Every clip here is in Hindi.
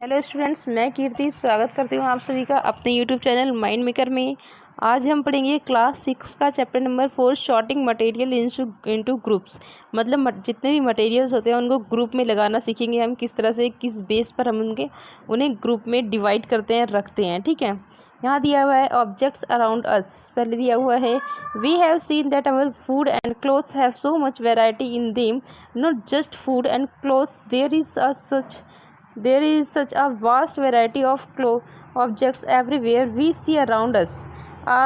हेलो स्टूडेंट्स, मैं कीर्ति स्वागत करती हूँ आप सभी का अपने यूट्यूब चैनल माइंड मेकर में। आज हम पढ़ेंगे क्लास 6 का chapter number 4 sorting material into groups. मतलब जितने भी मटेरियल्स होते हैं उनको ग्रुप में लगाना सीखेंगे हम, किस तरह से किस बेस पर हम उन्हें ग्रुप में डिवाइड करते हैं, रखते हैं। ठीक है, यहाँ दिया हुआ है ऑब्जेक्ट्स अराउंड अस। पहले दिया हुआ है we have seen that our food and clothes have so much variety in them, not just food and clothes, there is such a vast variety of objects everywhere we see around us. A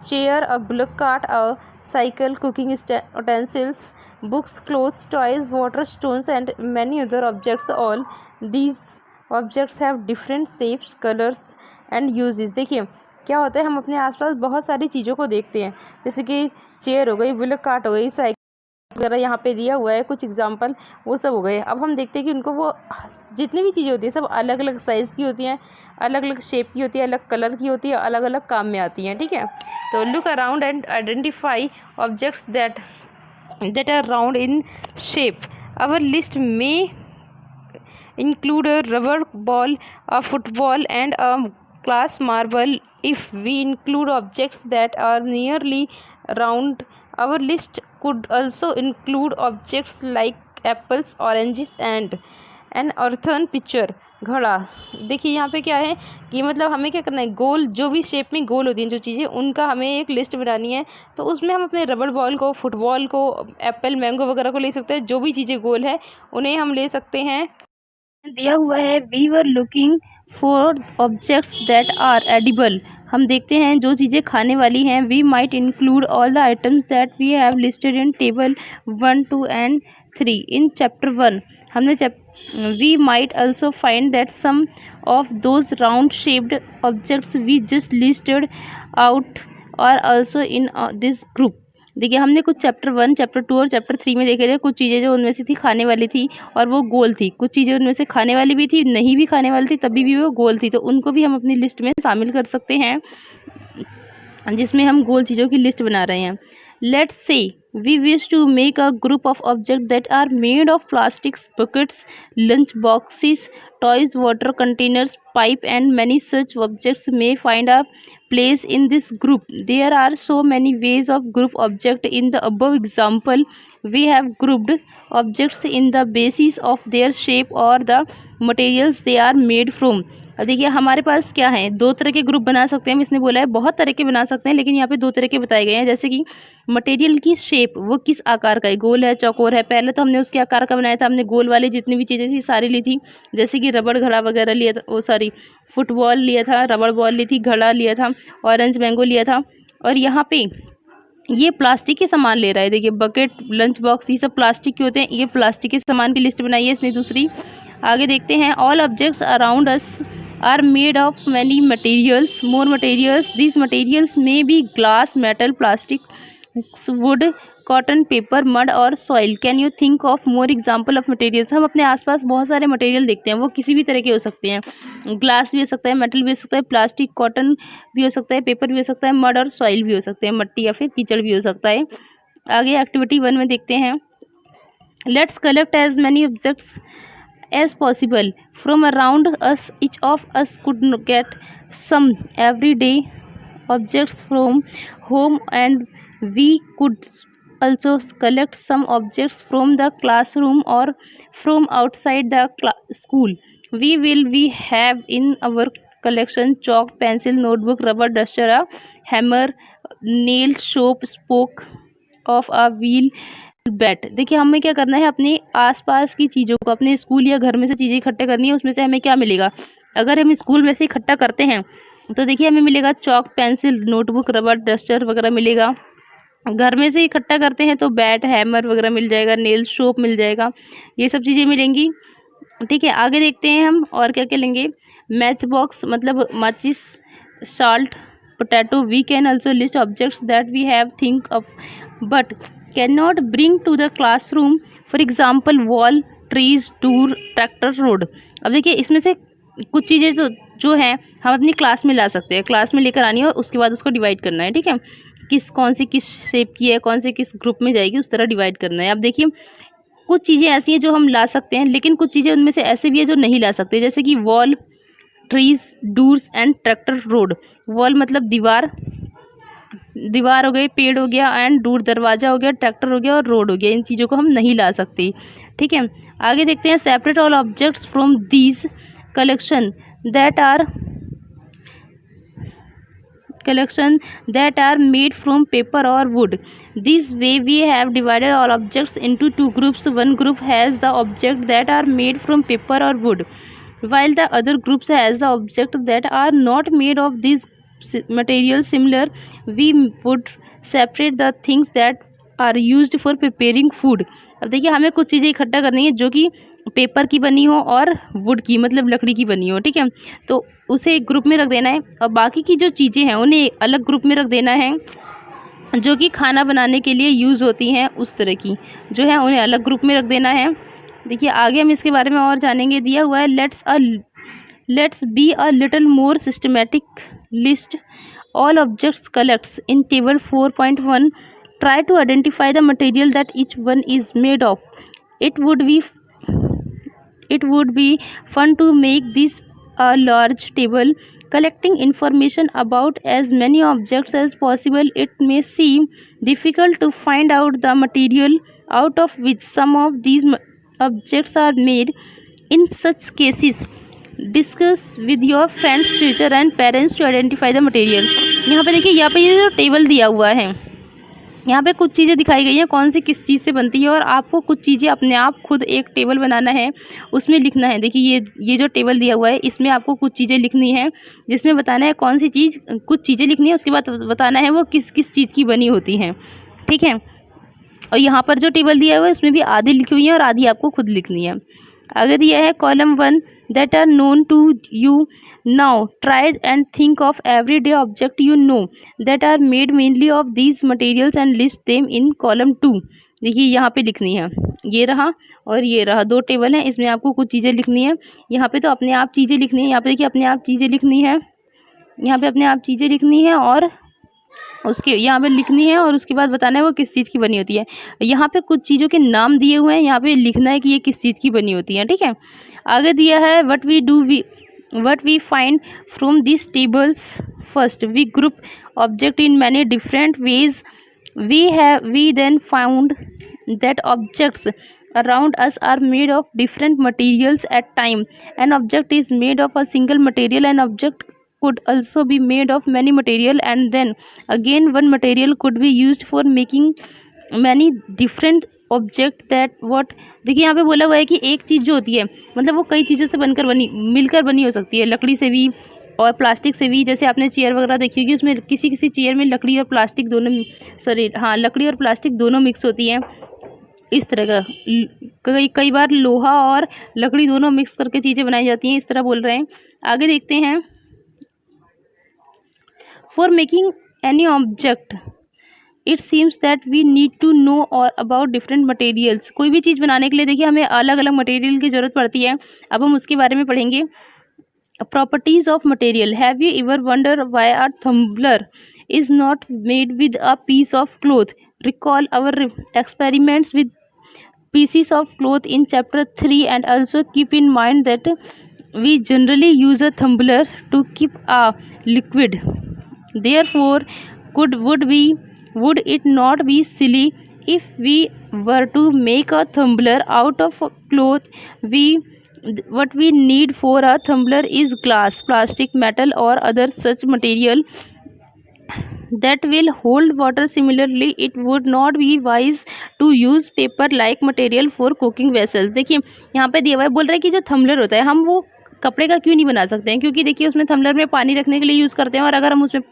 chair, a bullock cart, a cycle, cooking utensils, books, clothes, toys, water, stones and many other objects. All these objects have different shapes, colors and uses. देखिए क्या होता है, हम अपने आसपास बहुत सारी चीज़ों को देखते हैं, जैसे कि चेयर हो गई, बुलक कार्ट हो गई, साइकिल वगैरह यहाँ पे दिया हुआ है कुछ एग्जांपल, वो सब हो गए। अब हम देखते हैं कि उनको वो जितनी भी चीज़ें होती है सब अलग अलग साइज़ की होती हैं, अलग अलग शेप की होती है, अलग कलर की होती है, अलग अलग काम में आती हैं। ठीक है, तो look around and identify objects that are round in shape. Our list में include a rubber ball, a football and a glass marble. If we include objects that are nearly round, our list could also include objects like apples, oranges and an earthen pitcher, घड़ा। देखिए यहाँ पे क्या है कि मतलब हमें क्या करना है, गोल जो भी शेप में गोल होती हैं जो चीज़ें, उनका हमें एक लिस्ट बनानी है। तो उसमें हम अपने रबड़ बॉल को, फुटबॉल को, एप्पल, मैंगो वगैरह को ले सकते हैं। जो भी चीज़ें गोल है उन्हें हम ले सकते हैं। दिया हुआ है we were looking for objects that are edible. हम देखते हैं जो चीज़ें खाने वाली हैं। We might include all the items that we have listed in table 1, 2 and 3 in chapter 1। We might also find that some of those round shaped objects we just listed out are also in this group. देखिए हमने कुछ चैप्टर 1, चैप्टर 2 और चैप्टर 3 में देखे थे कुछ चीज़ें जो उनमें से थी खाने वाली थी और वो गोल थी, कुछ चीज़ें उनमें से खाने वाली भी थी, नहीं भी खाने वाली थी तभी भी वो गोल थी। तो उनको भी हम अपनी लिस्ट में शामिल कर सकते हैं जिसमें हम गोल चीज़ों की लिस्ट बना रहे हैं। Let's say we wish to make a group of object that are made of plastics, buckets, lunch boxes, toys, water containers, pipe and many such objects may find a place in this group. There are so many ways of group object in the above example. We have grouped objects in the basis of their shape or the materials they are made from. अब देखिए हमारे पास क्या है, दो तरह के ग्रुप बना सकते हैं। हम इसने बोला है बहुत तरह के बना सकते हैं, लेकिन यहाँ पे दो तरह के बताए गए हैं। जैसे कि मटेरियल की शेप, वो किस आकार का है, गोल है, चौकोर है। पहले तो हमने उसके आकार का बनाया था, हमने गोल वाली जितनी भी चीज़ें थी सारी ली थी, जैसे कि रबड़ घड़ा वगैरह लिया था, फुटबॉल लिया था, रबड़ बॉल ली थी, घड़ा लिया था, ऑरेंज मैंगो लिया था। और यहाँ पे ये प्लास्टिक के सामान ले रहा है। देखिए बकेट, लंच बॉक्स, ये सब प्लास्टिक के होते हैं। ये प्लास्टिक के सामान की लिस्ट बनाई है इसने दूसरी। आगे देखते हैं all objects around us are made of many materials, more materials. These materials may be glass, metal, plastic, wood, cotton, paper, mud और soil. Can you think of more example of materials? हम अपने आसपास बहुत सारे मटेरियल देखते हैं, वो किसी भी तरह के हो सकते हैं। ग्लास भी हो सकता है, मेटल भी हो सकता है, प्लास्टिक, कॉटन भी हो सकता है, पेपर भी हो सकता है, मड और सॉइल भी हो सकते हैं, मिट्टी या फिर कीचड़ भी हो सकता है। आगे एक्टिविटी 1 में देखते हैं, let's collect as many objects as possible from around us. Each of us could get some everyday objects from home and we could also collect some objects from the classroom or from outside the school. We have in our collection chalk, pencil, notebook, rubber duster, a hammer, nail, soap, spoke of a wheel, bat. देखिए हमें क्या करना है, अपने आसपास की चीज़ों को, अपने स्कूल या घर में से चीज़ें इकट्ठे करनी है। उसमें से हमें क्या मिलेगा, अगर हम स्कूल में से इकट्ठा करते हैं तो देखिए हमें मिलेगा chalk, pencil, notebook, rubber, duster वगैरह मिलेगा। घर में से इकट्ठा करते हैं तो बैट, हैमर वगैरह मिल जाएगा, नेल, सोप मिल जाएगा, ये सब चीज़ें मिलेंगी। ठीक है, आगे देखते हैं हम और क्या क्या लेंगे। मैच बॉक्स मतलब माचिस, salt, potato. We can also list objects that we have think of but cannot bring to the classroom, for example wall, trees, tour, tractor, road. अब देखिए इसमें से कुछ चीज़ें जो हैं हम अपनी क्लास में ला सकते हैं, क्लास में लेकर आनी है और उसके बाद उसको डिवाइड करना है। ठीक है, कौन सी किस शेप की है, कौन सी किस ग्रुप में जाएगी, उस तरह डिवाइड करना है। अब देखिए कुछ चीज़ें ऐसी हैं जो हम ला सकते हैं, लेकिन कुछ चीज़ें उनमें से ऐसे भी है जो नहीं ला सकते, जैसे कि wall, trees, doors and tractor road. Wall मतलब दीवार, दीवार हो गई, पेड़ हो गया, एंड डूर दरवाजा हो गया, ट्रैक्टर हो गया और रोड हो गया। इन चीज़ों को हम नहीं ला सकते। ठीक है, आगे देखते हैं। Separate all objects from these collection that are made from paper or wood. This way we have divided all objects into two groups. One group has the objects that are made from paper or wood, while the other groups has the objects that are not made of these materials. Similar, we would separate the things that are used for preparing food. अब देखिए, हमें कुछ चीज़ें इकट्ठा करनी है जो कि पेपर की बनी हो और वुड की मतलब लकड़ी की बनी हो। ठीक है, तो उसे एक ग्रुप में रख देना है और बाकी की जो चीज़ें हैं उन्हें एक अलग ग्रुप में रख देना है। जो कि खाना बनाने के लिए यूज़ होती हैं उस तरह की जो है उन्हें अलग ग्रुप में रख देना है। देखिए, आगे हम इसके बारे में और जानेंगे। दिया हुआ है, let's be a little more systematic list all objects collects in table 4.1. Try to identify the material that each one is made of. It would be fun to make this a large table, collecting information about as many objects as possible. It may seem difficult to find out the material out of which some of these objects are made. In such cases, discuss with your friends, teacher and parents to identify the material. यहाँ पे देखिए, यहाँ पे ये जो टेबल दिया हुआ है, यहाँ पे कुछ चीज़ें दिखाई गई हैं कौन सी किस चीज़ से बनती है, और आपको कुछ चीज़ें अपने आप खुद एक टेबल बनाना है, उसमें लिखना है। देखिए, ये जो टेबल दिया हुआ है इसमें आपको कुछ चीज़ें लिखनी है, जिसमें बताना है कौन सी चीज़, कुछ चीज़ें लिखनी है, उसके बाद बताना है वो किस किस चीज़ की बनी होती हैं। ठीक है, और यहाँ पर जो टेबल दिया हुआ है उसमें भी आधी लिखी हुई है और आधी आपको खुद लिखनी है। आगे दिया है column 1, that are known to you now. Try and think of everyday object you know that are made mainly of these materials and list them in column 2. देखिए, यहाँ पे लिखनी है, ये रहा और ये रहा, दो टेबल हैं, इसमें आपको कुछ चीज़ें लिखनी है। यहाँ पे तो अपने आप चीज़ें लिखनी है, यहाँ पे देखिए अपने आप चीज़ें लिखनी है, यहाँ पे अपने आप चीज़ें लिखनी है और उसके यहाँ पे लिखनी है और उसके बाद बताना है वो किस चीज़ की बनी होती है। यहाँ पे कुछ चीज़ों के नाम दिए हुए हैं, यहाँ पे लिखना है कि ये किस चीज़ की बनी होती है। ठीक है, आगे दिया है what we find from these tables. First, we group object in many different ways. We then found that objects around us are made of different materials at time. An object is made of a single material. An object could also be made of many material, and then again one material could be used for making many different object that what. देखिए, यहाँ पे बोला हुआ है कि एक चीज़ जो होती है मतलब वो कई चीज़ों से मिलकर बनी हो सकती है, लकड़ी से भी और प्लास्टिक से भी। जैसे आपने चेयर वगैरह देखी होगी, उसमें किसी किसी चेयर में लकड़ी और प्लास्टिक दोनों, लकड़ी और प्लास्टिक दोनों मिक्स होती हैं। इस तरह का कई बार लोहा और लकड़ी दोनों मिक्स करके चीज़ें बनाई जाती हैं, इस तरह बोल रहे हैं। आगे देखते हैं, for making any object it seems that we need to know more about different materials. कोई भी चीज़ बनाने के लिए देखिए हमें अलग अलग मटेरियल की ज़रूरत पड़ती है। अब हम उसके बारे में पढ़ेंगे। Properties of material. Have you ever wonder why are tumbler is not made with a piece of cloth? Recall our experiments with pieces of cloth in chapter 3 and also keep in mind that we generally use a tumbler to keep a liquid. Therefore, would it not be silly if we were to make a tumbler out of cloth? What we need for a tumbler is glass, plastic, metal or other such material that will hold water. Similarly, it would not be wise to use paper like material for cooking vessels. देखिए, यहाँ पे दिया हुआ है, बोल रहा है कि जो थम्बलर होता है हम वो कपड़े का क्यों नहीं बना सकते हैं, क्योंकि देखिए उसमें थम्बलर में पानी रखने के लिए यूज़ करते हैं, और अगर हम उसमें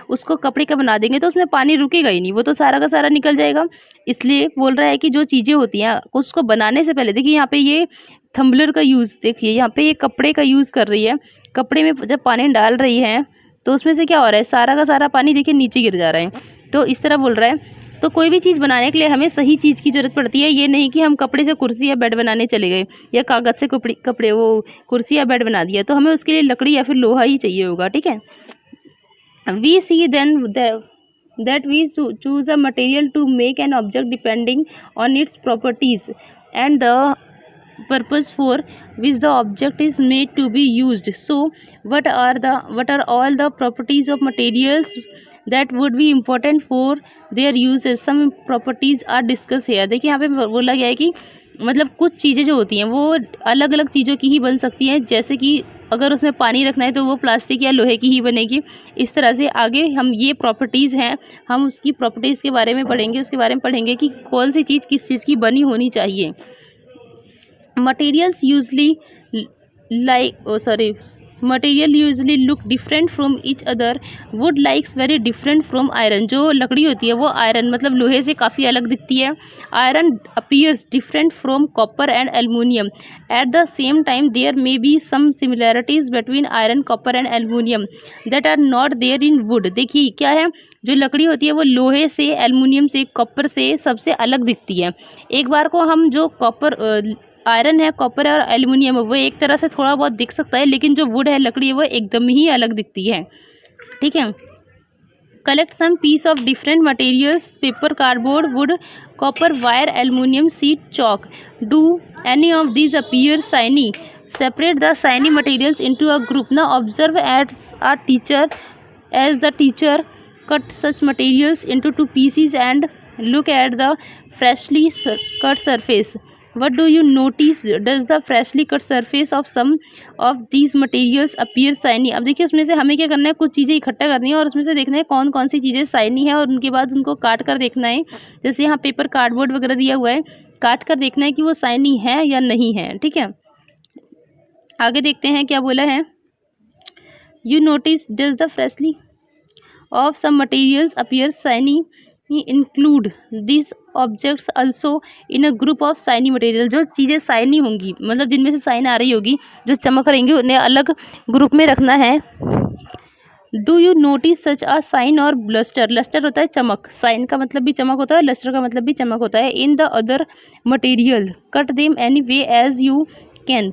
उसको कपड़े का बना देंगे तो उसमें पानी रुकेगा ही नहीं, वो तो सारा का सारा निकल जाएगा। इसलिए बोल रहा है कि जो चीज़ें होती हैं उसको बनाने से पहले, देखिए यहाँ पे ये थम्बलर का यूज़, देखिए यहाँ पे ये कपड़े का यूज़ कर रही है। कपड़े में जब पानी डाल रही है तो उसमें से क्या हो रहा है, सारा का सारा पानी देखिए नीचे गिर जा रहा है। तो इस तरह बोल रहा है। तो कोई भी चीज़ बनाने के लिए हमें सही चीज़ की ज़रूरत पड़ती है। ये नहीं कि हम कपड़े से कुर्सी या बेड बनाने चले गए या कागज़ से कपड़े वो कुर्सी या बेड बना दिया, तो हमें उसके लिए लकड़ी या फिर लोहा ही चाहिए होगा। ठीक है, we see then that we choose a material to make an object depending on its properties, and the purpose for which the object is made to be used. So what are all the properties of materials that would be important for their uses? Some properties are discussed here. देखिए यहाँ पे बोला गया है कि मतलब कुछ चीज़ें जो होती हैं वो अलग अलग चीज़ों की ही बन सकती हैं, जैसे कि अगर उसमें पानी रखना है तो वो प्लास्टिक या लोहे की ही बनेगी। इस तरह से आगे हम ये प्रॉपर्टीज़ हैं, हम उसकी प्रॉपर्टीज़ के बारे में पढ़ेंगे, उसके बारे में पढ़ेंगे कि कौन सी चीज़ किस चीज़ की बनी होनी चाहिए। Material usually look different from each other. Would likes very different from iron. जो लकड़ी होती है वो आयरन मतलब लोहे से काफ़ी अलग दिखती है। Iron appears different from copper and aluminium. At the same time there may be some similarities between iron, copper and aluminium that are not there in wood. देखिए क्या है, जो लकड़ी होती है वो लोहे से, एल्युमिनियम से, कॉपर से सबसे अलग दिखती है। एक बार को हम जो आयरन है, कॉपर है और एल्युमिनियम है वो एक तरह से थोड़ा बहुत दिख सकता है, लेकिन जो वुड है, लकड़ी है, वो एकदम ही अलग दिखती है। ठीक है। Collect some piece of different materials, paper, cardboard, wood, copper, wire, aluminium, sheet, chalk. Do any of these appear shiny? Separate the shiny materials into a group. Now observe as the teacher cut such materials into two pieces and look at the freshly cut surface. What do you notice? Does the freshly cut surface of some of these materials appear shiny? अब देखिए उसमें से हमें क्या करना है, कुछ चीज़ें इकट्ठा करनी है और उसमें से देखना है कौन कौन सी चीज़ें शाइनी है और उनके बाद उनको काट कर देखना है। जैसे यहाँ पेपर, कार्डबोर्ड वगैरह दिया हुआ है, काट कर देखना है कि वो शाइनी है या नहीं है। ठीक है, आगे देखते हैं क्या बोला है। You notice does the freshly of some materials appears shiny, include these objects also in a group of shiny material। जो चीज़ें शाइनी होंगी मतलब जिनमें से शाइन आ रही होगी, जो चमक रहेंगी, उन्हें अलग ग्रुप में रखना है। Do you notice such a shine or lustre? Lustre होता है चमक, साइन का मतलब भी चमक होता है, लस्टर का मतलब भी चमक होता है। In the other material cut them any way as you can.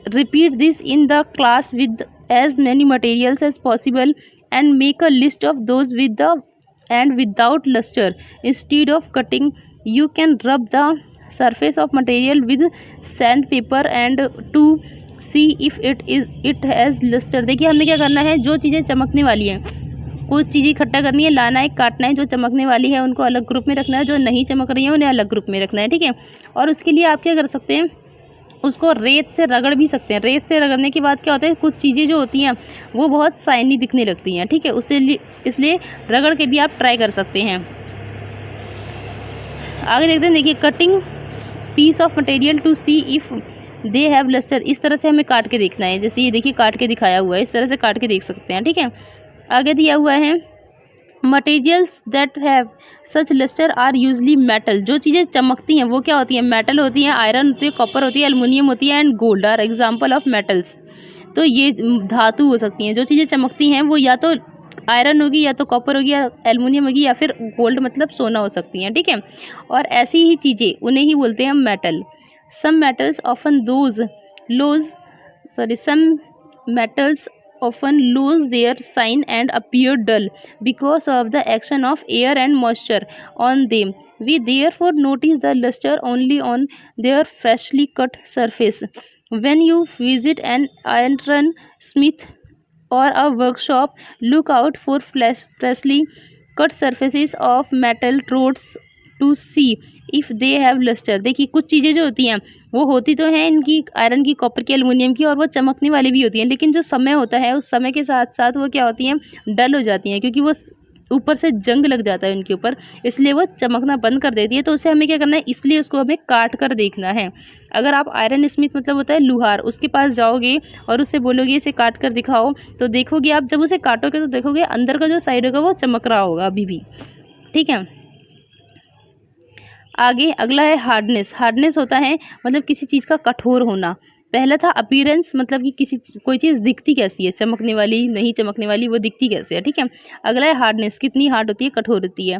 Repeat this in the class with as many materials as possible and make a list of those with the and without luster. Instead of cutting, you can rub the surface of material with sandpaper and to see if it has luster। देखिए हमें क्या करना है, जो चीज़ें चमकने वाली हैं कुछ चीज़ें इकट्ठा करनी है, लाना है, काटना है। जो चमकने वाली है उनको अलग ग्रुप में रखना है, जो नहीं चमक रही है उन्हें अलग ग्रुप में रखना है। ठीक है, और उसके लिए आप क्या कर सकते हैं, उसको रेत से रगड़ भी सकते हैं। रेत से रगड़ने के बाद क्या होता है, कुछ चीज़ें जो होती हैं वो बहुत शाइनी दिखने लगती हैं। ठीक है, इसलिए रगड़ के भी आप ट्राई कर सकते हैं। आगे देखते हैं, देखिए cutting piece of material to see if they have lustre. इस तरह से हमें काट के देखना है, जैसे ये देखिए काट के दिखाया हुआ है, इस तरह से काट के देख सकते हैं। ठीक है, आगे दिया हुआ है materials that have such lustre are usually metal. जो चीज़ें चमकती हैं वो क्या होती हैं, मेटल होती हैं, आयरन होती है, कॉपर होती है, एल्युमिनियम होती है and gold are example of metals. तो ये धातु हो सकती हैं। जो चीज़ें चमकती हैं वो या तो आयरन होगी, या तो कॉपर होगी, या एल्युमिनियम होगी, या फिर गोल्ड मतलब सोना हो सकती हैं। ठीक है, और ऐसी ही चीज़ें उन्हें ही बोलते हैं metal. Some metals often lose their shine and appear dull because of the action of air and moisture on them. We therefore notice the luster only on their freshly cut surface. When you visit an iron smith or a workshop, look out for freshly cut surfaces of metal rods to see if they have luster। देखिए कुछ चीज़ें जो होती हैं वो होती तो हैं इनकी आयरन की, कॉपर की, एल्युमिनियम की, और वो चमकने वाली भी होती हैं, लेकिन जो समय होता है उस समय के साथ साथ वो क्या होती हैं, डल हो जाती हैं, क्योंकि वो ऊपर से जंग लग जाता है उनके ऊपर, इसलिए वो चमकना बंद कर देती है। तो उसे हमें क्या करना है, इसलिए उसको हमें काट कर देखना है। अगर आप आयरन स्मिथ मतलब होता है लुहार, उसके पास जाओगे और उससे बोलोगे इसे काट कर दिखाओ, तो देखोगे आप जब उसे काटोगे तो देखोगे अंदर का जो साइड होगा वो चमक रहा होगा अभी भी। ठीक है, आगे अगला है हार्डनेस। हार्डनेस होता है मतलब किसी चीज़ का कठोर होना। पहला था अपीयरेंस, मतलब कि कोई चीज़ दिखती कैसी है, चमकने वाली, नहीं चमकने वाली, वो दिखती कैसे है। ठीक है, अगला है हार्डनेस, कितनी हार्ड होती है, कठोर होती है।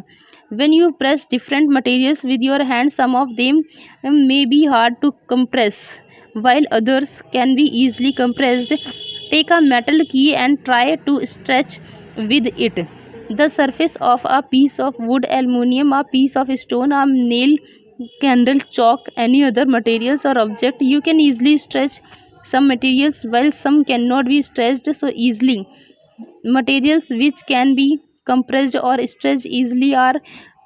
When you press different materials with your hand, some of them may be hard to compress while others can be easily compressed. Take a metal key and try to stretch with it. The surface of a piece of wood, aluminium, a piece of stone, a nail candle, chalk, any other materials or object. You can easily stretch some materials while some cannot be stretched so easily. Materials which can be compressed or stretched easily are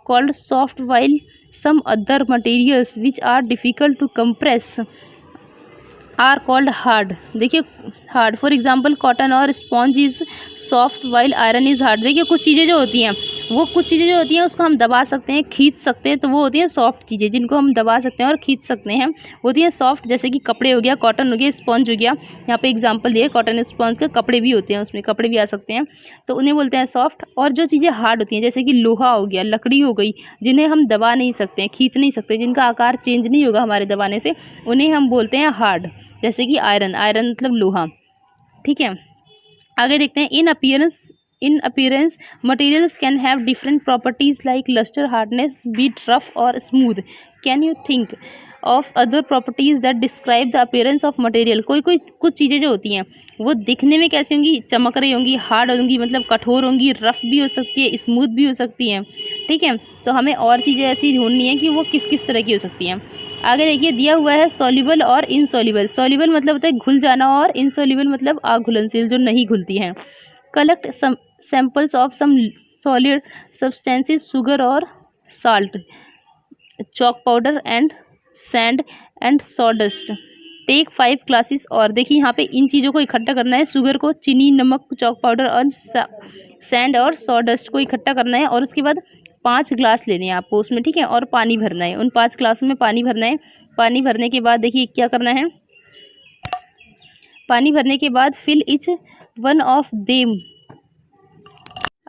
called soft, while some other materials which are difficult to compress are called hard. देखिए hard, for example cotton or sponge is soft while iron is hard. देखिए कुछ चीज़ें जो होती हैं, वो कुछ चीज़ें जो होती हैं उसको हम दबा सकते हैं, खींच सकते हैं, तो वो होती हैं सॉफ्ट चीज़ें. जिनको हम दबा सकते हैं और खींच सकते हैं होती हैं सॉफ्ट. जैसे कि कपड़े हो गया, कॉटन हो गया, स्पॉन्ज हो गया. यहाँ पे एग्जाम्पल दिए कॉटन स्पॉन्ज के. कपड़े भी होते हैं, उसमें कपड़े भी आ सकते हैं, तो उन्हें बोलते हैं सॉफ्ट. और जो चीज़ें हार्ड होती हैं जैसे कि लोहा हो गया, लकड़ी हो गई, जिन्हें हम दबा नहीं सकते हैं, खींच नहीं सकते, जिनका आकार चेंज नहीं होगा हमारे दबाने से, उन्हें हम बोलते हैं हार्ड. जैसे कि आयरन, आयरन मतलब लोहा. ठीक है, आगे देखते हैं. In appearance materials can have different properties like lustre, hardness, beat, rough और smooth. Can you think of other properties that describe the appearance of material. कोई कुछ चीज़ें जो होती हैं वो दिखने में कैसी होंगी, चमक रही होंगी, हार्ड होंगी मतलब कठोर होंगी, रफ भी हो सकती है, स्मूथ भी हो सकती हैं. ठीक है, तो हमें और चीज़ें ऐसी ढूंढनी है कि वो किस किस तरह की हो सकती हैं. आगे देखिए दिया हुआ है सॉल्युबल और इनसॉल्युबल. सॉल्युबल मतलब होता है घुल जाना, और इनसॉल्युबल मतलब अघुलनशील, जो नहीं घुलती हैं. Collect some samples of some solid substances, sugar और salt, chalk powder and sand and sawdust. Take 5 glasses. और देखिए यहाँ पे इन चीज़ों को इकट्ठा करना है. शुगर को, चीनी, नमक, चॉक पाउडर और सैंड और सॉडस्ट को इकट्ठा करना है, और उसके बाद 5 ग्लास लेने हैं आपको उसमें. ठीक है, और पानी भरना है. उन 5 ग्लासों में पानी भरना है. पानी भरने के बाद देखिए क्या करना है. पानी भरने के बाद fill each one of them.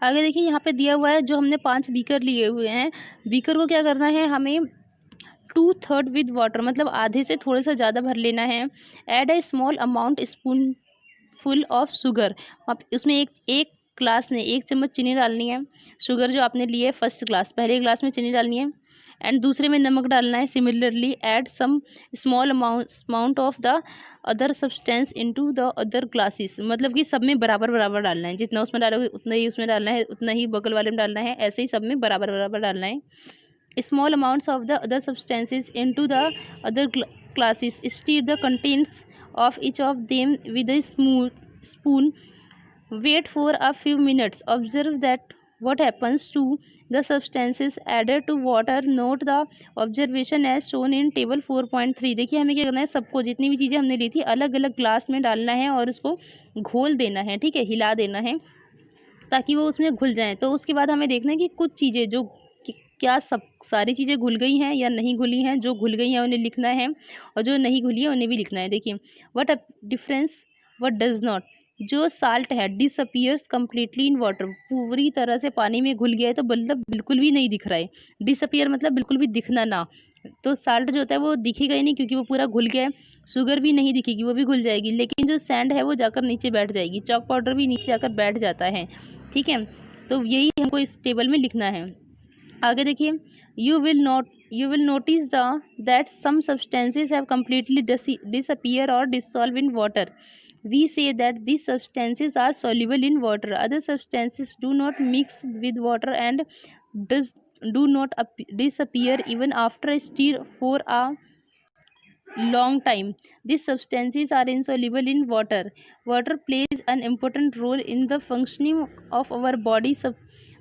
आगे देखिए यहाँ पे दिया हुआ है जो हमने 5 बीकर लिए हुए हैं. बीकर को क्या करना है, हमें 2/3 विद वाटर, मतलब आधे से थोड़ा सा ज़्यादा भर लेना है. Add a small amount spoon full of sugar. आप उसमें एक ग्लास में 1 चम्मच चीनी डालनी है. शुगर जो आपने लिए फर्स्ट ग्लास, पहले ग्लास में चीनी डालनी है, एंड दूसरे में नमक डालना है. Similarly add some small amount of the other substance into the other glasses. मतलब कि सब में बराबर बराबर डालना है. जितना उसमें डालोगे उतना ही उसमें डालना है, उतना ही बगल वाले में डालना है, ऐसे ही सब में बराबर बराबर डालना है. Small amounts of the other substances into the other classes. Stir the contents of each of them with a smooth spoon. Wait for a few minutes. Observe that what happens to the substances added to water. Note the observation as shown in table 4.3. देखिए हमें क्या करना है, सबको जितनी भी चीज़ें हमने ली थी अलग अलग ग्लास में डालना है और उसको घोल देना है. ठीक है, हिला देना है ताकि वो उसमें घुल जाए. तो उसके बाद हमें देखना है कि कुछ चीज़ें जो क्या सब सारी चीज़ें घुल गई हैं या नहीं घुली हैं. जो घुल गई हैं उन्हें लिखना है, और जो नहीं घुली है उन्हें भी लिखना है. देखिए what a difference, what does not. जो साल्ट है डिसअपियर्स कम्प्लीटली इन वाटर, पूरी तरह से पानी में घुल गया है, तो मतलब बिल्कुल भी नहीं दिख रहा है. डिसअपियर मतलब बिल्कुल भी दिखना ना. तो साल्ट जो होता है वो दिखेगा ही नहीं क्योंकि वो पूरा घुल गया है. शुगर भी नहीं दिखेगी, वो भी घुल जाएगी, लेकिन जो सैंड है वो जाकर नीचे बैठ जाएगी. चॉक पाउडर भी नीचे जाकर बैठ जाता है. ठीक है, तो यही हमको इस टेबल में लिखना है. आगे देखिए you will notice that some substances have completely disappear or dissolve in water. We say that these substances are soluble in water. Other substances do not mix with water and do not disappear even after a stir for a long time. These substances are insoluble in water. Water plays an important role in the functioning of our body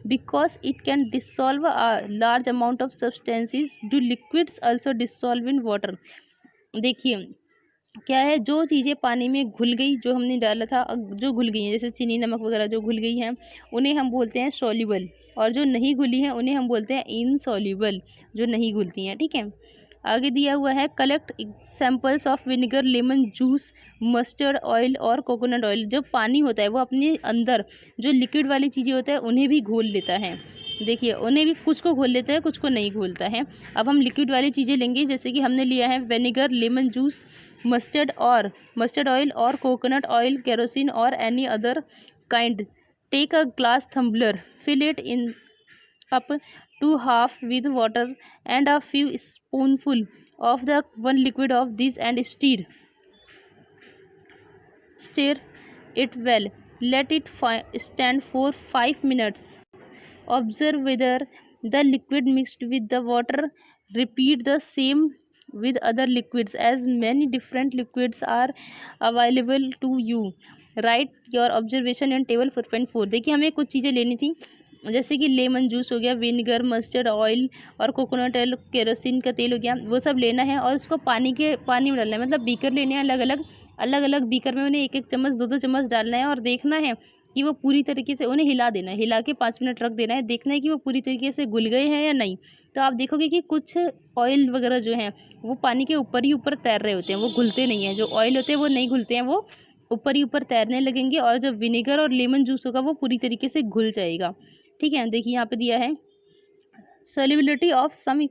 because it can dissolve a large amount of substances. Do liquids also dissolve in water? देखिए क्या है, जो चीज़ें पानी में घुल गई, जो हमने डाला था, जो घुल गई हैं जैसे चीनी, नमक वगैरह जो घुल गई हैं उन्हें हम बोलते हैं सॉल्युबल, और जो नहीं घुली हैं उन्हें हम बोलते हैं इनसॉल्युबल, जो नहीं घुलती हैं. ठीक है, आगे दिया हुआ है collect samples of vinegar, lemon juice, mustard oil और कोकोनट ऑयल. जो पानी होता है वो अपने अंदर जो लिक्विड वाली चीज़ें होता है उन्हें भी घोल लेता है. देखिए उन्हें भी कुछ को घोल लेता है, कुछ को नहीं घोलता है. अब हम लिक्विड वाली चीज़ें लेंगे, जैसे कि हमने लिया है vinegar, lemon juice, mustard oil और कोकोनट ऑयल, केरोसिन और any other kind. Take a glass tumbler, fill it in up to half with water and a few spoonful of the one liquid of this and stir it well. Let it stand for 5 minutes. Observe whether the liquid mixed with the water repeat the same with other liquids as many different liquids are available to you. Right your observation in table 4.4। देखिए हमें कुछ चीज़ें लेनी थी, जैसे कि लेमन जूस हो गया, विनेगर, मस्टर्ड ऑयल और कोकोनट ऑयल, केरोसिन का तेल हो गया, वो सब लेना है और उसको पानी में डालना है। मतलब बीकर लेने हैं अलग अलग बीकर में, उन्हें एक एक चम्मच 2-2 चम्मच डालना है और देखना है कि वो पूरी तरीके से, उन्हें हिला देना है, हिला के 5 मिनट रख देना है, देखना है कि वो पूरी तरीके से घुल गए हैं या नहीं। तो आप देखोगे कि कुछ ऑयल वगैरह जो हैं वो पानी के ऊपर ही ऊपर तैर रहे होते हैं, वो घुलते नहीं हैं। जो ऑयल होते हैं वो नहीं घुलते हैं, वो ऊपर ही ऊपर तैरने लगेंगे, और जो विनेगर और लेमन जूस होगा वो पूरी तरीके से घुल जाएगा। ठीक है, देखिए यहाँ पे दिया है solubility of some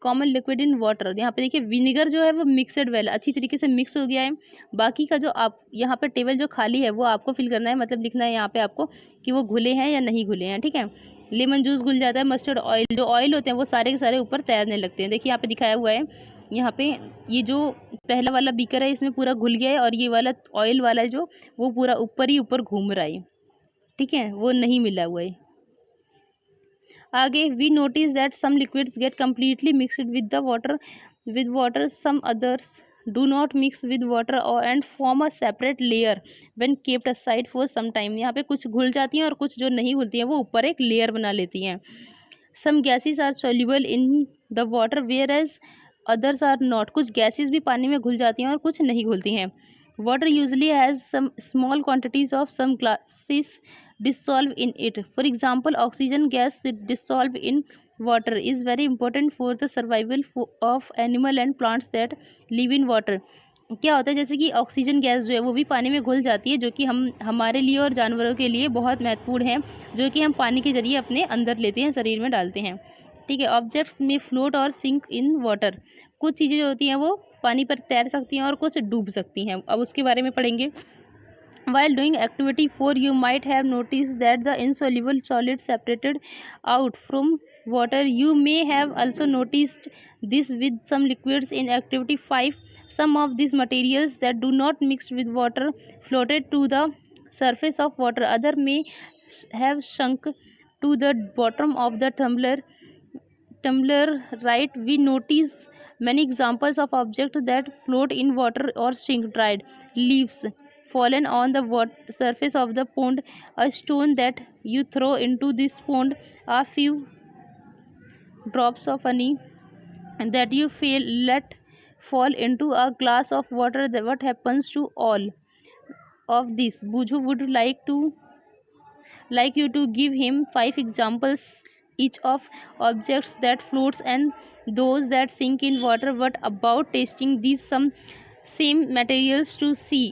common liquid in water. यहाँ पे देखिए विनेगर जो है वो मिक्सड वेल, अच्छी तरीके से मिक्स हो गया है। बाकी का जो आप यहाँ पे टेबल जो खाली है वो आपको फिल करना है, मतलब लिखना है यहाँ पे आपको कि वो घुले हैं या नहीं घुले हैं। ठीक है, लेमन जूस घुल जाता है, मस्टर्ड ऑयल, जो ऑयल होते हैं वो सारे के सारे ऊपर तैरने लगते हैं। देखिए यहाँ पे दिखाया हुआ है, यहाँ पे ये जो पहला वाला बीकर है इसमें पूरा घुल गया है, और ये वाला ऑयल वाला है जो वो पूरा ऊपर ही ऊपर घूम रहा है। ठीक है, वो नहीं मिला हुआ है। आगे we notice that some liquids get completely mixed with water, some others do not mix with water और and form a separate layer when kept aside for some time. यहाँ पे कुछ घुल जाती हैं और कुछ जो नहीं घुलती हैं वो ऊपर एक लेयर बना लेती हैं। Some gases are soluble in the water whereas others are not. कुछ गैसेज भी पानी में घुल जाती हैं और कुछ नहीं घुलती हैं। Water usually has some small quantities of some glasses dissolve in it. For example, oxygen gas dissolved in water is very important for the survival of animal and plants that live in water. क्या होता है, जैसे कि ऑक्सीजन गैस जो है वो भी पानी में घुल जाती है, जो कि हमारे लिए और जानवरों के लिए बहुत महत्वपूर्ण है, जो कि हम पानी के जरिए अपने अंदर लेते हैं, शरीर में डालते हैं। ठीक है, ऑब्जेक्ट्स में फ्लोट और सिंक इन वाटर। कुछ चीज़ें जो होती हैं वो पानी पर तैर सकती हैं और कुछ डूब सकती हैं। अब उसके बारे में पढ़ेंगे। While doing activity 4, you might have noticed that the insoluble solid separated out from water. You may have also noticed this with some liquids in activity 5. Some of these materials that do not mix with water floated to the surface of water. Other may have sunk to the bottom of the tumbler. Right, we notice many examples of objects that float in water or sink. Dried leaves fallen on the surface of the pond, a stone that you throw into this pond, a few drops of honey that you let fall into a glass of water. What happens to all of this? Buju would like you to give him 5 examples each of objects that floats and those that sink in water. What about tasting these same materials to see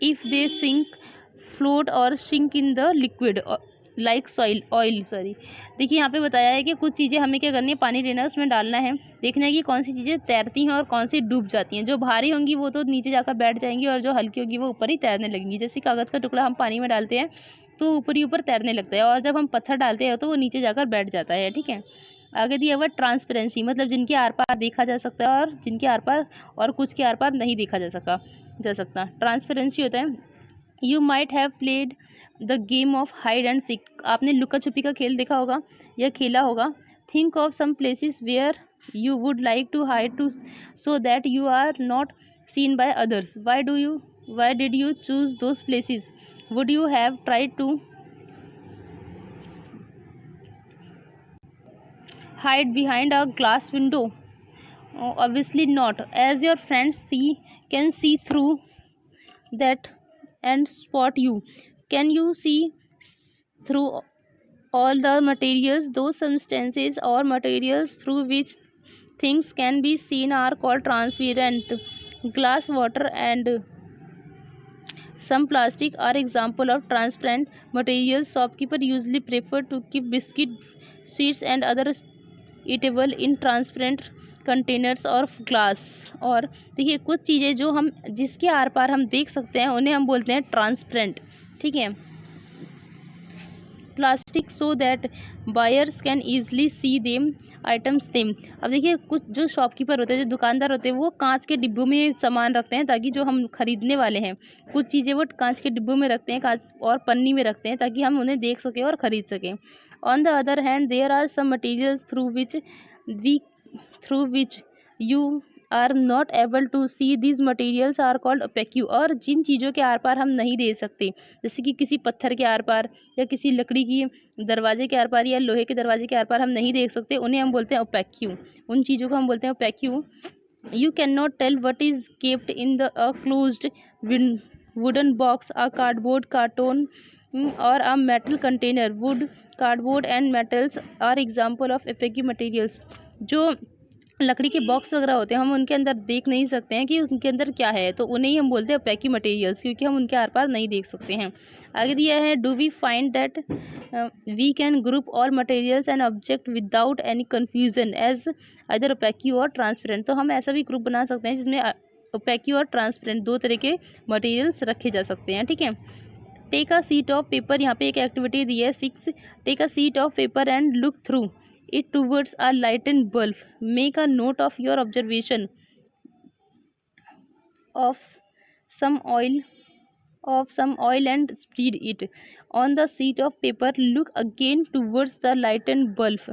if they sink, float or sink in the liquid like oil. देखिए यहाँ पे बताया है कि कुछ चीज़ें हमें क्या करनी है, पानी लेना है, उसमें डालना है, देखना है कि कौन सी चीज़ें तैरती हैं और कौन सी डूब जाती हैं। जो भारी होंगी वो तो नीचे जाकर बैठ जाएंगी और जो हल्की होगी वो ऊपर ही तैरने लगेंगी। जैसे कागज़ का टुकड़ा हम पानी में डालते हैं तो ऊपर ही ऊपर तैरने लगता है, और जब हम पत्थर डालते हैं तो वो नीचे जाकर बैठ जाता है। ठीक है, आगे दिया हुआ ट्रांसपेरेंसी, मतलब जिनके आर पार देखा जा सकता है और जिनके आर पार, और कुछ के आर पार नहीं देखा जा सकता। ट्रांसपेरेंसी होता है, you might have played the game of hide and seek. आपने लुका छुपी का खेल देखा होगा या खेला होगा। Think of some places where you would like to hide to so that you are not seen by others. Why did you choose those places? Would you have tried to hide behind a glass window? Obviously not, as your friends can see through that and spot you. Can you see through all the materials? Those substances or materials through which things can be seen are called transparent. Glass, water and some plastic are example of transparent materials. Shopkeeper usually prefer to keep biscuit, sweets and other eatable in transparent containers और ग्लास। और देखिए कुछ चीज़ें जो हम जिसके आर पार हम देख सकते हैं उन्हें हम बोलते हैं ट्रांसपेरेंट। ठीक है, plastic so that buyers can easily see them items them. अब देखिए कुछ जो शॉपकीपर होते हैं, जो दुकानदार होते हैं, वो कांच के डिब्बों में सामान रखते हैं ताकि जो हम खरीदने वाले हैं कुछ चीज़ें वो कांच के डिब्बों में रखते हैं, कांच और पन्नी में रखते हैं ताकि हम उन्हें देख सकें और ख़रीद सकें। On the other hand, there are some materials through which we through which you are not able to see these materials are called opaque. और जिन चीज़ों के आर पार हम नहीं देख सकते, जैसे कि किसी पत्थर के आर पार या किसी लकड़ी की दरवाजे के आर पार या लोहे के दरवाजे के आर पार हम नहीं देख सकते, उन्हें हम बोलते हैं ओपेक्यू। उन चीज़ों को हम बोलते हैं ओपेक्यू। You cannot tell what is kept in a closed wooden box, a cardboard carton, or a metal container. Wood, cardboard and metals are example of opaque materials. जो लकड़ी के बॉक्स वगैरह होते हैं, हम उनके अंदर देख नहीं सकते हैं कि उनके अंदर क्या है, तो उन्हें ही हम बोलते हैं ओपेक मटेरियल्स, क्योंकि हम उनके आर पार नहीं देख सकते हैं। आगे दिया है, do we find that we can group all materials and object without any confusion as either opaque or transparent. तो हम ऐसा भी ग्रुप बना सकते हैं जिसमें ओपेक और ट्रांसपेरेंट दो तरह के मटेरियल्स रखे जा सकते हैं। ठीक है। Take a sheet of paper, यहाँ पे एक एक्टिविटी दी है 6। Take a sheet of paper and look through it towards a lightened bulb. Make a note of your observation of some oil and spread it on the sheet of paper. Look again towards the lightened bulb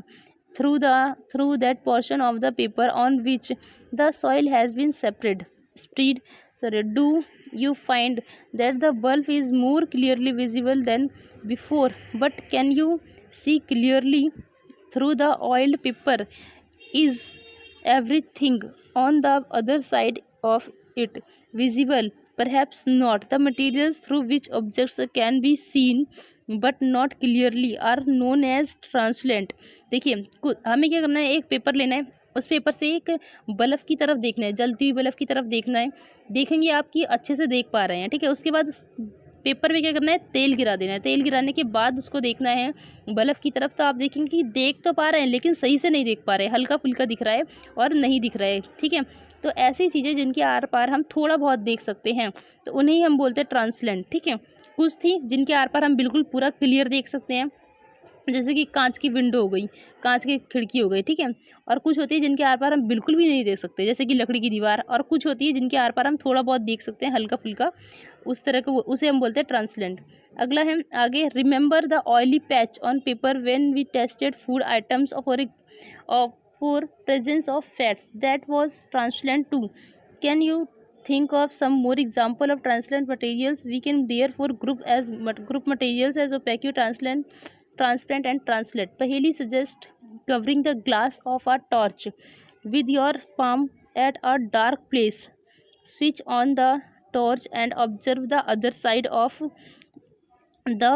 through that portion of the paper on which the soil has been spread. Do you find that the bulb is more clearly visible than before? But can you see clearly through the oiled paper? Is everything on the other side of it visible? Perhaps not. The materials through which objects can be seen but not clearly are known as translucent. देखिए हमें क्या करना है, एक पेपर लेना है, उस पेपर से एक बल्ब की तरफ देखना है, जलती हुई बल्ब की तरफ देखना है। देखेंगे आपकी अच्छे से देख पा रहे हैं। ठीक है। उसके बाद पेपर में क्या करना है, तेल गिरा देना है। तेल गिराने के बाद उसको देखना है बल्ब की तरफ, तो आप देखेंगे कि देख तो पा रहे हैं लेकिन सही से नहीं देख पा रहे हैं, हल्का फुल्का दिख रहा है और नहीं दिख रहा है। ठीक है। तो ऐसी चीज़ें जिनके आर पार हम थोड़ा बहुत देख सकते हैं, तो उन्हें ही हम बोलते हैं ट्रांसलेंट। ठीक है। कुछ थी जिनके आर पार हम बिल्कुल पूरा क्लियर देख सकते हैं, जैसे कि कांच की विंडो हो गई, कांच की खिड़की हो गई। ठीक है। और कुछ होती है जिनके आर पार हम बिल्कुल भी नहीं देख सकते, जैसे कि लकड़ी की दीवार। और कुछ होती है जिनके आर पार हम थोड़ा बहुत देख सकते हैं, हल्का फुल्का, उस तरह को, उसे हम बोलते हैं ट्रांसलेंट। अगला है आगे, remember the oily patch on paper when we tested food items for presence of fats that was translucent too. Can you think of some more example of translucent materials? We can therefore group materials as opaque, transparent and translucent. Paheli suggest covering the glass of a torch with your palm at a dark place. Switch on the torch and observe the other side of the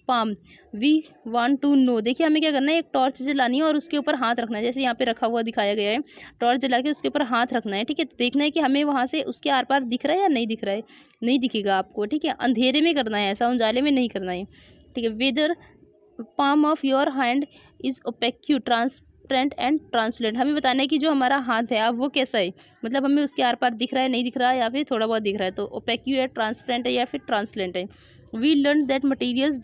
palm. We want to know. देखिए हमें क्या करना है, एक टॉर्च जलानी है और उसके ऊपर हाथ रखना है, जैसे यहाँ पे रखा हुआ दिखाया गया है। टॉर्च जला के उसके ऊपर हाथ रखना है। ठीक है। देखना है कि हमें वहाँ से उसके आर पार दिख रहा है या नहीं दिख रहा है। नहीं दिखेगा आपको। ठीक है। अंधेरे में करना है, ऐसा उजाले में नहीं करना है। ठीक है। Whether palm of your hand is opaque, transparent and translucent. हमें बताना है कि जो हमारा हाथ है अब वो कैसा है, मतलब हमें उसके आर पार दिख रहा है, नहीं दिख रहा है, या फिर थोड़ा बहुत दिख रहा है, तो ओपेक है, ट्रांसपेरेंट है या फिर ट्रांसलेंट है। We learn that materials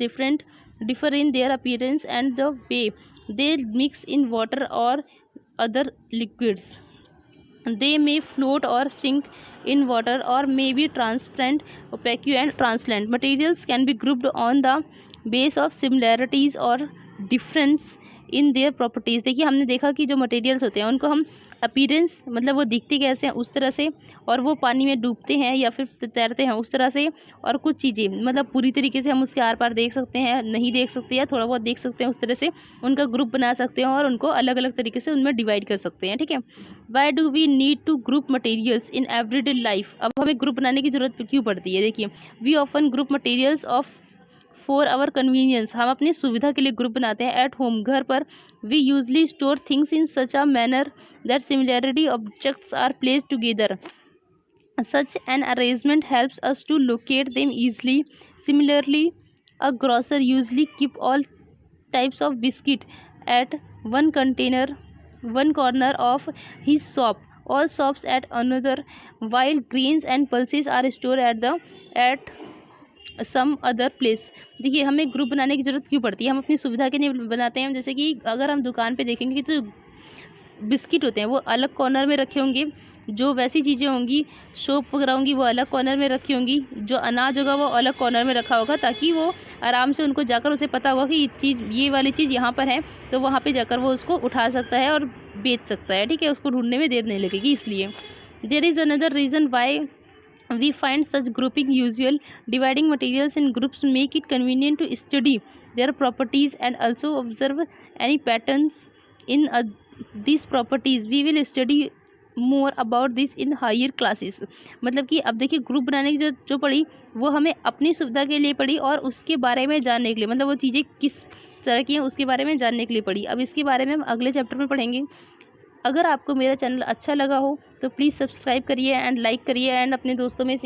differ in their appearance and the way they mix in water or other liquids. They may float or sink in water or may be transparent, opaque and translucent. Materials can be grouped on the basis of similarities or difference in their properties. देखिए हमने देखा कि जो मटेरियल्स होते हैं उनको हम अपीरेंस, मतलब वो दिखते कैसे हैं उस तरह से, और वो पानी में डूबते हैं या फिर तैरते हैं उस तरह से, और कुछ चीज़ें मतलब पूरी तरीके से हम उसके आर पार देख सकते हैं, नहीं देख सकते या थोड़ा बहुत देख सकते हैं, उस तरह से उनका ग्रुप बना सकते हैं और उनको अलग अलग तरीके से उनमें डिवाइड कर सकते हैं। ठीक है। Why do we need to group materials in everyday life? अब हमें ग्रुप बनाने की जरूरत क्यों पड़ती है? देखिए, we often group materials off for our convenience. हम अपनी सुविधा के लिए ग्रुप बनाते हैं। एट होम, घर पर, we usually store things in such a manner that similarity objects are placed together. Such an arrangement helps us to locate them easily. Similarly, a grocer usually keep all types of biscuit at one corner of his shop, all shops at another, while grains and pulses are stored at some other place. देखिए हमें ग्रुप बनाने की ज़रूरत क्यों पड़ती है? हम अपनी सुविधा के लिए बनाते हैं। जैसे कि अगर हम दुकान पे देखेंगे तो बिस्किट होते हैं वो अलग कॉर्नर में रखे होंगे, जो वैसी चीज़ें होंगी, सोप वगैरह होंगी, वो अलग कॉर्नर में रखी होंगी, जो अनाज होगा वो अलग कॉर्नर में रखा होगा, ताकि वो आराम से उनको जाकर उसे पता होगा कि ये वाली चीज़ यहाँ पर है, तो वहाँ पे जाकर वो उसको उठा सकता है और बेच सकता है, ठीक है, उसको ढूंढने में देर नहीं लगेगी। इसलिए there is another reason why we find such grouping usual. Dividing materials in groups make it convenient to study their properties and also observe any patterns in these properties. We will study more about this in higher classes. मतलब कि अब देखिए ग्रुप बनाने की जो पढ़ी वो हमें अपनी सुविधा के लिए पढ़ी और उसके बारे में जानने के लिए, मतलब वो चीज़ें किस तरह की हैं उसके बारे में जानने के लिए पढ़ी। अब इसके बारे में हम अगले चैप्टर में पढ़ेंगे। अगर आपको मेरा चैनल अच्छा लगा हो तो प्लीज़ सब्सक्राइब करिए एंड लाइक करिए एंड अपने दोस्तों में